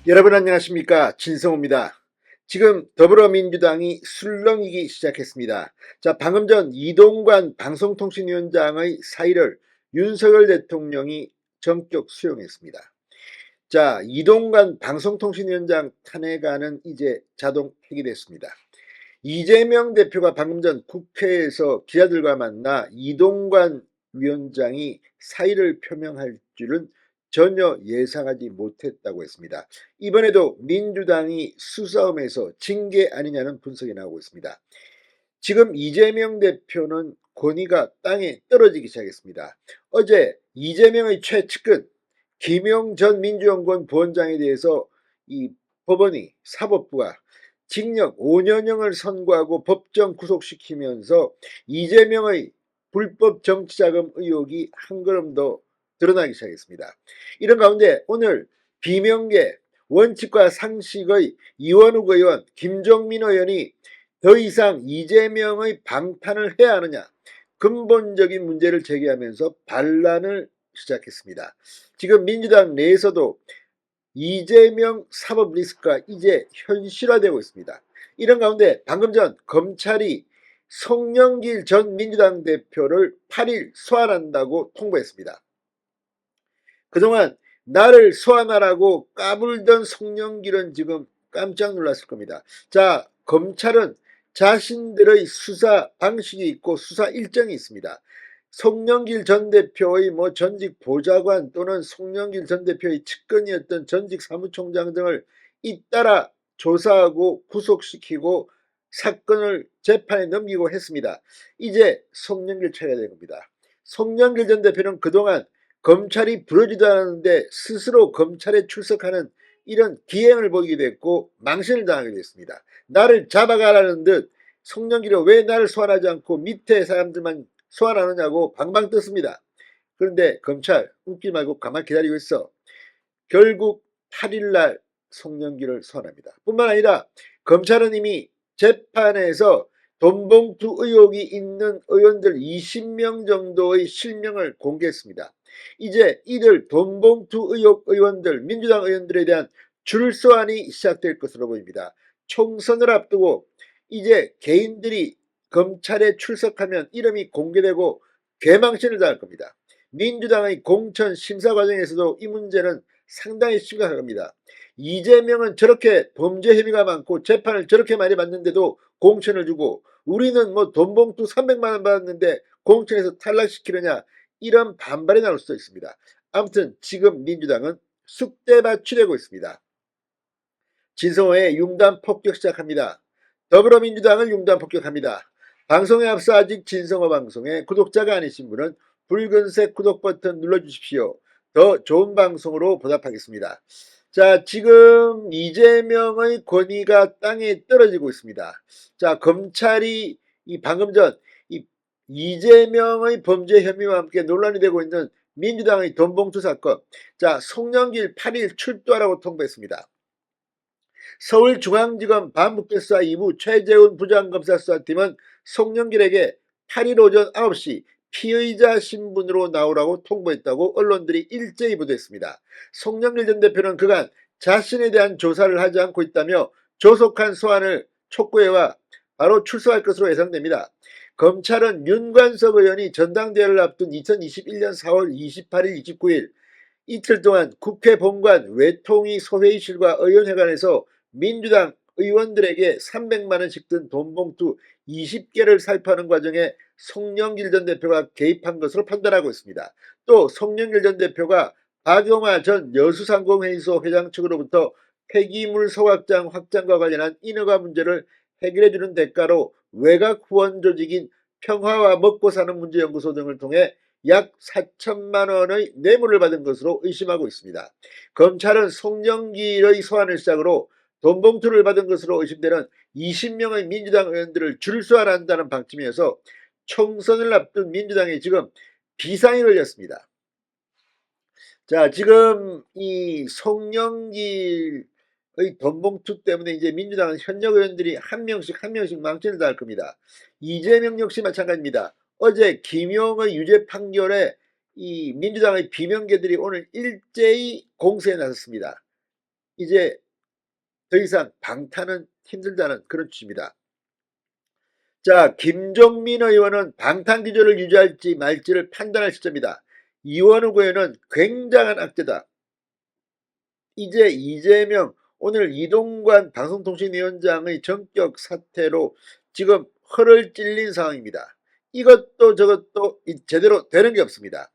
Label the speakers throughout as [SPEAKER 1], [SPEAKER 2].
[SPEAKER 1] 여러분 안녕하십니까, 진성호입니다. 지금 더불어민주당이 술렁이기 시작했습니다. 자, 방금 전 이동관 방송통신위원장의 사의를 윤석열 대통령이 전격 수용했습니다. 자, 이동관 방송통신위원장 탄핵안은 이제 자동 해결됐습니다. 이재명 대표가 방금 전 국회에서 기자들과 만나 이동관 위원장이 사의를 표명할 줄은 전혀 예상하지 못했다고 했습니다. 이번에도 민주당이 수싸움에서 징계 아니냐는 분석이 나오고 있습니다. 지금 이재명 대표는 권위가 땅에 떨어지기 시작했습니다. 어제 이재명의 최측근 김용 전 민주연구원 부원장에 대해서 이 법원이 사법부가 징역 5년형을 선고하고 법정 구속시키면서 이재명의 불법 정치자금 의혹이 한 걸음 더 드러나기 시작했습니다. 이런 가운데 오늘 비명계 원칙과 상식의 이원욱 의원, 김종민 의원이 더 이상 이재명의 방탄을 해야 하느냐 근본적인 문제를 제기하면서 반란을 시작했습니다. 지금 민주당 내에서도 이재명 사법 리스크가 이제 현실화되고 있습니다. 이런 가운데 방금 전 검찰이 송영길 전 민주당 대표를 8일 소환한다고 통보했습니다. 그동안 나를 소환하라고 까불던 송영길은 지금 깜짝 놀랐을 겁니다. 자, 검찰은 자신들의 수사 방식이 있고 수사 일정이 있습니다. 송영길 전 대표의 전직 보좌관 또는 송영길 전 대표의 측근이었던 전직 사무총장 등을 잇따라 조사하고 구속시키고 사건을 재판에 넘기고 했습니다. 이제 송영길 차례가 된 겁니다. 송영길 전 대표는 그동안 검찰이 부르지도 않았는데 스스로 검찰에 출석하는 이런 기행을 보이게 됐고 망신을 당하게 됐습니다. 나를 잡아가라는 듯 송영길이 왜 나를 소환하지 않고 밑에 사람들만 소환하느냐고 방방 떴습니다. 그런데 검찰 웃기 말고 가만히 기다리고 있어. 결국 8일날 송영길을 소환합니다. 뿐만 아니라 검찰은 이미 재판에서 돈봉투 의혹이 있는 의원들 20명 정도의 실명을 공개했습니다. 이제 이들 돈봉투 의혹 의원들, 민주당 의원들에 대한 줄소환이 시작될 것으로 보입니다. 총선을 앞두고 이제 개인들이 검찰에 출석하면 이름이 공개되고 개망신을 당할 겁니다. 민주당의 공천 심사 과정에서도 이 문제는 상당히 심각한 겁니다. 이재명은 저렇게 범죄 혐의가 많고 재판을 저렇게 많이 받는데도 공천을 주고 우리는 돈봉투 300만 원 받았는데 공천에서 탈락시키느냐 이런 반발이 나올 수도 있습니다. 아무튼 지금 민주당은 쑥대밭이 되고 있습니다. 진성호의 융단 폭격 시작합니다. 더불어민주당을 융단 폭격합니다. 방송에 앞서 아직 진성호 방송에 구독자가 아니신 분은 붉은색 구독 버튼 눌러주십시오. 더 좋은 방송으로 보답하겠습니다. 자, 지금 이재명의 권위가 땅에 떨어지고 있습니다. 자, 검찰이 방금 전 이재명의 범죄 혐의와 함께 논란이 되고 있는 민주당의 돈봉투 사건. 자, 송영길 8일 출두하라고 통보했습니다. 서울중앙지검 반부패수사 2부 최재훈 부장검사수사팀은 송영길에게 8일 오전 9시 피의자 신분으로 나오라고 통보했다고 언론들이 일제히 보도했습니다. 송영길 전 대표는 그간 자신에 대한 조사를 하지 않고 있다며 조속한 소환을 촉구해와 바로 출소할 것으로 예상됩니다. 검찰은 윤관석 의원이 전당대회를 앞둔 2021년 4월 28일 29일 이틀 동안 국회 본관 외통위 소회의실과 의원회관에서 민주당 의원들에게 300만원씩 든 돈봉투 20개를 살포하는 과정에 송영길 전 대표가 개입한 것으로 판단하고 있습니다. 또 송영길 전 대표가 박용화 전 여수상공회의소 회장 측으로부터 폐기물 소각장 확장과 관련한 인허가 문제를 해결해주는 대가로 외곽 후원 조직인 평화와 먹고사는 문제연구소 등을 통해 약 4천만 원의 뇌물을 받은 것으로 의심하고 있습니다. 검찰은 송영길의 소환을 시작으로 돈봉투를 받은 것으로 의심되는 20명의 민주당 의원들을 줄소환한다는 방침이어서 총선을 앞둔 민주당이 지금 비상이 걸렸습니다. 자, 지금 이 송영길의 돈봉투 때문에 이제 민주당은 현역 의원들이 한 명씩 망신을 당할 겁니다. 이재명 역시 마찬가지입니다. 어제 김용의 유죄 판결에 이 민주당의 비명계들이 오늘 일제히 공세에 나섰습니다. 이제 더 이상 방탄은 힘들다는 그런 취지입니다. 자, 김종민 의원은 방탄 기조를 유지할지 말지를 판단할 시점이다. 이원욱 의원은 굉장한 악재다. 이제 이재명, 오늘 이동관 방송통신위원장의 전격 사퇴로 지금 허를 찔린 상황입니다. 이것도 저것도 제대로 되는 게 없습니다.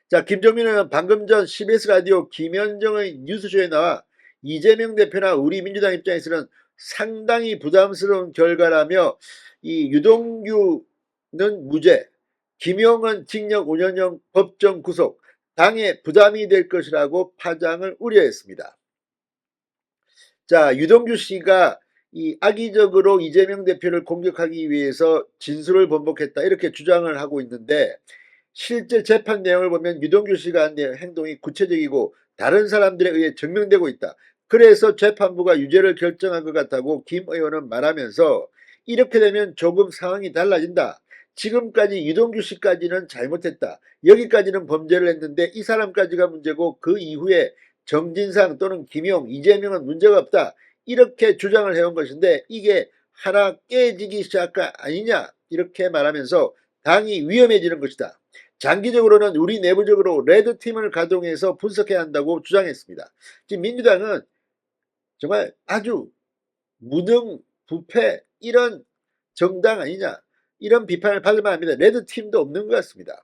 [SPEAKER 1] 자, 김종민 의원은 방금 전 CBS 라디오 김현정의 뉴스쇼에 나와 이재명 대표나 우리 민주당 입장에서는 상당히 부담스러운 결과라며 이 유동규는 무죄, 김용은 징역 5년형 법정 구속, 당에 부담이 될 것이라고 파장을 우려했습니다. 자, 유동규 씨가 이 악의적으로 이재명 대표를 공격하기 위해서 진술을 번복했다 이렇게 주장을 하고 있는데, 실제 재판 내용을 보면 유동규 씨가 한 행동이 구체적이고 다른 사람들에 의해 증명되고 있다. 그래서 재판부가 유죄를 결정한 것 같다고 김 의원은 말하면서, 이렇게 되면 조금 상황이 달라진다. 지금까지 유동규 씨까지는 잘못했다. 여기까지는 범죄를 했는데 이 사람까지가 문제고 그 이후에 정진상 또는 김용, 이재명은 문제가 없다. 이렇게 주장을 해온 것인데 이게 하나 깨지기 시작한 아니냐 이렇게 말하면서 당이 위험해지는 것이다. 장기적으로는 우리 내부적으로 레드팀을 가동해서 분석해야 한다고 주장했습니다. 지금 민주당은 정말 아주 무능, 부패 이런 정당 아니냐 이런 비판을 받을 만합니다. 레드팀도 없는 것 같습니다.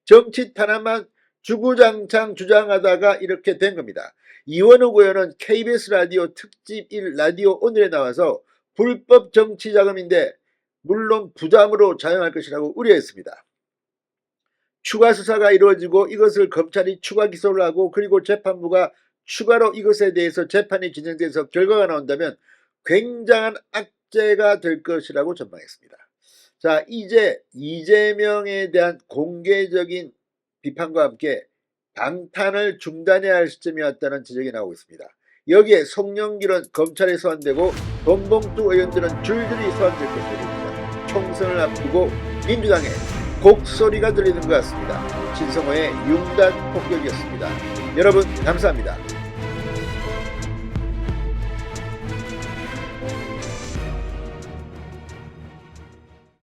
[SPEAKER 1] 정치 탄압만 주구장창 주장하다가 이렇게 된 겁니다. 이원욱 의원은 KBS 라디오 특집 1 라디오 오늘에 나와서 불법 정치 자금인데 물론 부담으로 작용할 것이라고 우려했습니다. 추가 수사가 이루어지고 이것을 검찰이 추가 기소를 하고 그리고 재판부가 추가로 이것에 대해서 재판이 진행돼서 결과가 나온다면 굉장한 악재가 될 것이라고 전망했습니다. 자, 이제 이재명에 대한 공개적인 비판과 함께 방탄을 중단해야 할 시점이 왔다는 지적이 나오고 있습니다. 여기에 송영길은 검찰에 소환되고 돈봉투 의원들은 줄줄이 소환될 것으로 보입니다. 총선을 앞두고 민주당의 곡소리가 들리는 것 같습니다. 진성호의 융단 폭격이었습니다. 여러분 감사합니다.